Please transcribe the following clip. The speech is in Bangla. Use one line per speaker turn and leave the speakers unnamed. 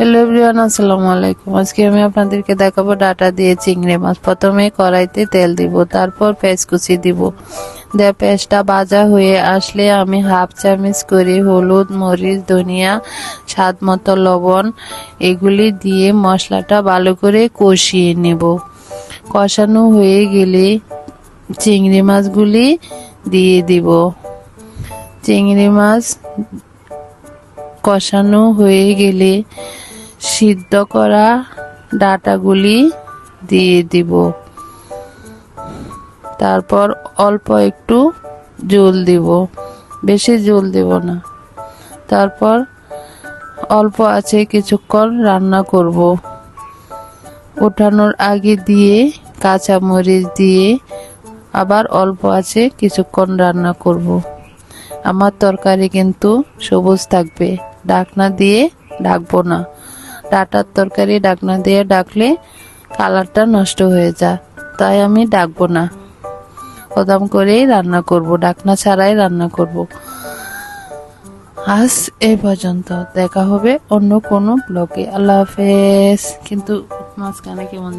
হ্যালো এভরিওয়ান, আসসালামু আলাইকুম। আজকে আমি আপনাদেরকে দেখাবো ডাটা দিয়ে চিংড়ি মাছ। প্রথমে কড়াইতে তেল দিব, তারপর পেঁয়াজ কুচি দিব। পেঁয়াজটা ভাজা হয়ে আসলে আমি হাফ চামচ করে হলুদ, মরিচ, ধনিয়া, স্বাদ মতো লবণ এগুলি দিয়ে মশলাটা ভালো করে কষিয়ে নেব। কষানো হয়ে গেলে চিংড়ি মাছগুলি দিয়ে দিব। চিংড়ি মাছ কষানো হয়ে গেলে সিদ্ধ করা ডাটাগুলি দিয়ে দিব। তারপর অল্প একটু জল দিব, বেশি জল দেব না। তারপর অল্প আছে কিছুক্ষণ রান্না করব। ওঠানোর আগে দিয়ে কাঁচা মরিচ দিয়ে আবার অল্প আছে কিছুক্ষণ রান্না করব। আমার তরকারি কিন্তু সবুজ থাকবে, ঢাকনা দিয়ে ঢাকবো না। ডাটার তরকারি ঢাকনা দিয়ে ঢাকলে কালারটা নষ্ট হয়ে যায়, তাই আমি ঢাকবো না। কদম করেই রান্না করব, ঢাকনা ছাড়াই রান্না করব। আজ এই পর্যন্ত, দেখা হবে অন্য কোনো ব্লগে। আল্লাহ হাফেজ। কিন্তু মাঝখানে কেমন